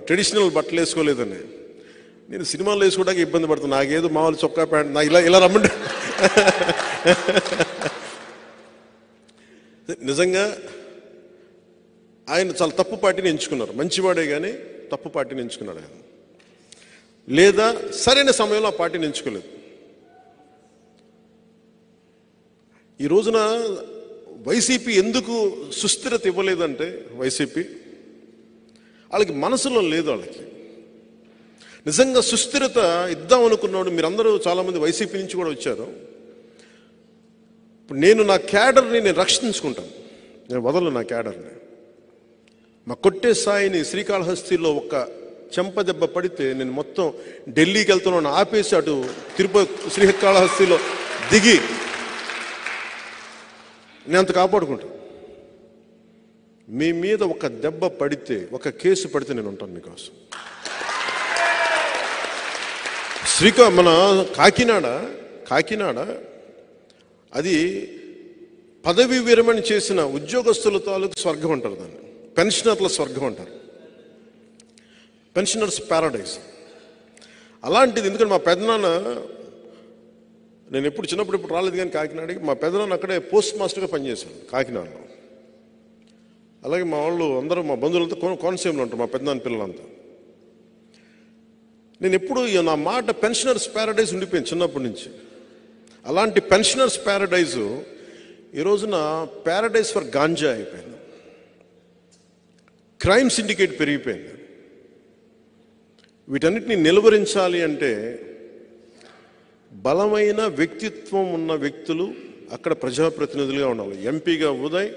Traditional బట్టలు వేసుకోలేదని. నేను సినిమాలు వేసుకోవడానికి ఇబ్బంది పడుతున్నాను. నాకేదో మామూలు చొక్కా ప్యాంట్ నా ఇలా రమ్మంటే నిజంగా ఆయన చాలా తప్పు పార్టీని ఎంచుకున్నారు. మంచివాడే కానీ తప్పు పార్టీని ఎంచుకున్నాడు ఆయన. లేదా సరైన సమయంలో ఆ పార్టీని ఎంచుకోలేదు. ఈ రోజున వైసీపీ ఎందుకు సుస్థిరత ఇవ్వలేదంటే వైసీపీ వాళ్ళకి మనసులో లేదు. వాళ్ళకి నిజంగా సుస్థిరత ఇద్దాం అనుకున్నాడు. మీరందరూ చాలామంది వైసీపీ నుంచి కూడా వచ్చారు. ఇప్పుడు నేను నా క్యాడర్ని నేను రక్షించుకుంటాను. నేను వదలను నా క్యాడర్ని. మా కొట్టే స్థాయిని శ్రీకాళహస్తిలో ఒక చెంపదెబ్బ పడితే నేను మొత్తం ఢిల్లీకి వెళ్తున్నాను ఆపేసి అటు తిరుపతి శ్రీకాళహస్తిలో దిగి నేను అంత కాపాడుకుంటాను. మీ మీద ఒక దెబ్బ పడితే, ఒక కేసు పడితే నేను ఉంటాను మీకోసం. మన కాకినాడ అది పదవి విరమణ చేసిన ఉద్యోగస్తుల తాలూకు స్వర్గం అంటారు. దాన్ని పెన్షనర్ల స్వర్గం అంటారు. Pensioners Paradise. అలాంటిది. ఎందుకంటే మా పెద్దనాన్న, నేను ఎప్పుడు చిన్నప్పుడు ఇప్పుడు రాలేదు కానీ కాకినాడకి, మా పెద్దనాన్న అక్కడే పోస్ట్ మాస్టర్గా పనిచేశాను కాకినాడలో. అలాగే మా వాళ్ళు అందరూ మా బంధువులంతా కోనసీమలో ఉంటారు, మా పెద్దనాన్న పిల్లలంతా. నేను ఎప్పుడు నా మాట పెన్షనర్స్ ప్యారడైజ్ ఉండిపోయింది చిన్నప్పటి నుంచి. అలాంటి పెన్షనర్స్ ప్యారడైజు ఈ రోజున ప్యారడైజ్ ఫర్ గాంజా అయిపోయింది. క్రైమ్ సిండికేట్ పెరిగిపోయింది. వీటన్నిటిని నిలువరించాలి అంటే బలమైన వ్యక్తిత్వం ఉన్న వ్యక్తులు అక్కడ ప్రజాప్రతినిధులుగా ఉండాలి. ఎంపీగా ఉదయ్,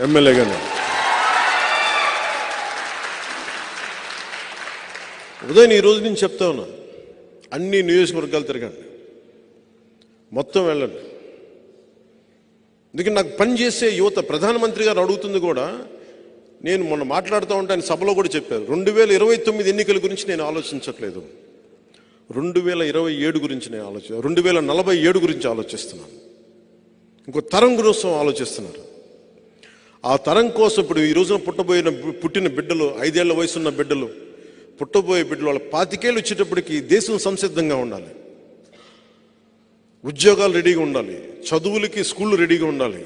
ఎమ్మెల్యేగా ఉదయ్. ఈ రోజు నేను చెప్తా ఉన్నా, అన్ని నియోజకవర్గాలు తిరగండి, మొత్తం వెళ్ళండి. ఎందుకంటే నాకు పనిచేసే యువత, ప్రధానమంత్రి గారు అడుగుతుంది కూడా, నేను మొన్న మాట్లాడుతూ ఉంటే ఆయన సభలో కూడా చెప్పారు, 2029 ఎన్నికల గురించి నేను ఆలోచించట్లేదు, 2027 గురించి నేను 2047 గురించి ఆలోచిస్తున్నాను. ఇంకో తరం కోసం ఆలోచిస్తున్నారు. ఆ తరం కోసం ఇప్పుడు ఈ రోజున పుట్టిన బిడ్డలు, 5 ఏళ్ల వయసున్న బిడ్డలు, పుట్టబోయే బిడ్డలు, వాళ్ళ 25 ఏళ్ళు వచ్చేటప్పటికి దేశం సంసిద్ధంగా ఉండాలి, ఉద్యోగాలు రెడీగా ఉండాలి, చదువులకి స్కూళ్ళు రెడీగా ఉండాలి,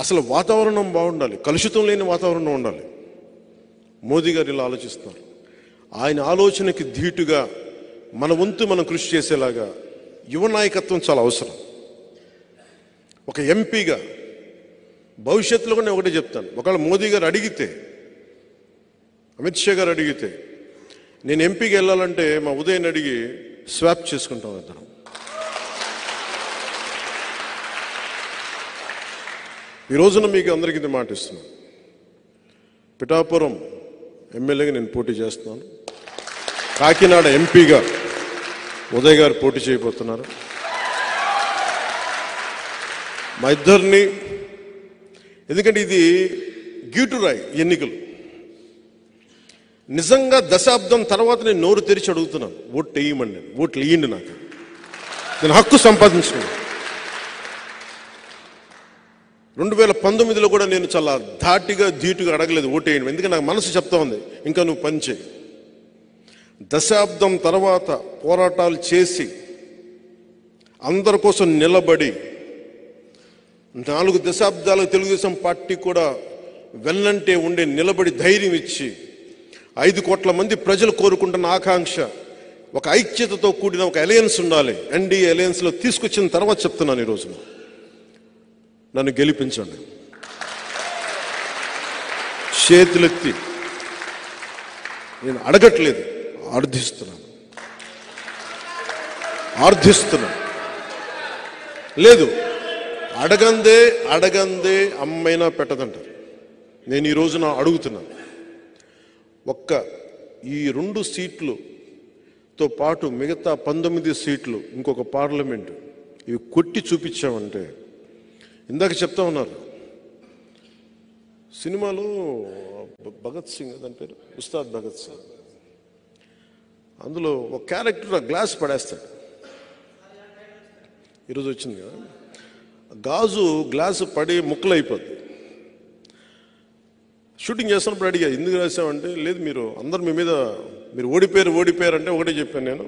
అసలు వాతావరణం బాగుండాలి, కలుషితం లేని వాతావరణం ఉండాలి. మోదీ గారు ఇలా ఆలోచిస్తున్నారు. ఆయన ఆలోచనకి ధీటుగా మన వంతు మనం కృషి చేసేలాగా యువ నాయకత్వం చాలా అవసరం. ఒక ఎంపీగా భవిష్యత్తులో కూడా నేను ఒకటే చెప్తాను, ఒకవేళ మోదీ గారు అడిగితే, అమిత్ షా గారు అడిగితే, నేను ఎంపీకి వెళ్ళాలంటే మా ఉదయన్ అడిగి స్వాప్ చేసుకుంటాం ఇద్దరం. ఈ రోజున మీకు అందరికీ ఇది మాట ఇస్తున్నాను, పిఠాపురం ఎమ్మెల్యేగా నేను పోటీ చేస్తున్నాను, కాకినాడ ఎంపీగా ఉదయ్ గారు పోటీ చేయబోతున్నారు. మా ఇద్దరిని, ఎందుకంటే ఇది గీటురాయి ఎన్నికలు. నిజంగా దశాబ్దం తర్వాత నేను నోరు తెరిచి అడుగుతున్నాను, ఓట్లు వేయమండి, ఓట్లు వేయండి, నాకు నేను హక్కు సంపాదించుకున్నాను. 2019లో కూడా నేను చాలా ధాటిగా ధీటుగా అడగలేదు ఓటేయండి, ఎందుకంటే నాకు మనసు చెప్తా ఉంది, ఇంకా నువ్వు పని చేయి. దశాబ్దం తర్వాత పోరాటాలు చేసి అందరి కోసం నిలబడి 4 దశాబ్దాలకు తెలుగుదేశం పార్టీ కూడా వెన్నంటే ఉండే నిలబడి ధైర్యం ఇచ్చి 5 కోట్ల మంది ప్రజలు కోరుకుంటున్న ఆకాంక్ష, ఒక ఐక్యతతో కూడిన ఒక అలయన్స్ ఉండాలి, ఎన్డీఏ అలయన్స్లో తీసుకొచ్చిన తర్వాత చెప్తున్నాను, ఈ రోజున నన్ను గెలిపించండి. చేతులెత్తి నేను అడగట్లేదు, ఆర్థిస్తున్నాను. లేదు, అడగందే అమ్మైనా పెట్టదంటారు. నేను ఈ రోజున అడుగుతున్నాను, ఈ 2 సీట్లుతో పాటు మిగతా 19 సీట్లు, ఇంకొక పార్లమెంటు, ఇవి కొట్టి చూపించామంటే, ఇందాక చెప్తా ఉన్నారు సినిమాలో భగత్ సింగ్, దాని పేరు ఉస్తాద్ భగత్ సింగ్, అందులో ఒక క్యారెక్టర్ ఆ గ్లాస్ పడేస్తాడు. ఈరోజు వచ్చింది కదా, గాజు గ్లాసు పడి ముక్కలు అయిపోద్ది. షూటింగ్ చేస్తున్నప్పుడు అడిగా, ఎందుకు రాసామంటే, లేదు మీరు అందరు మీ మీద మీరు ఓడిపోయారు అంటే ఒకటే చెప్పాను నేను,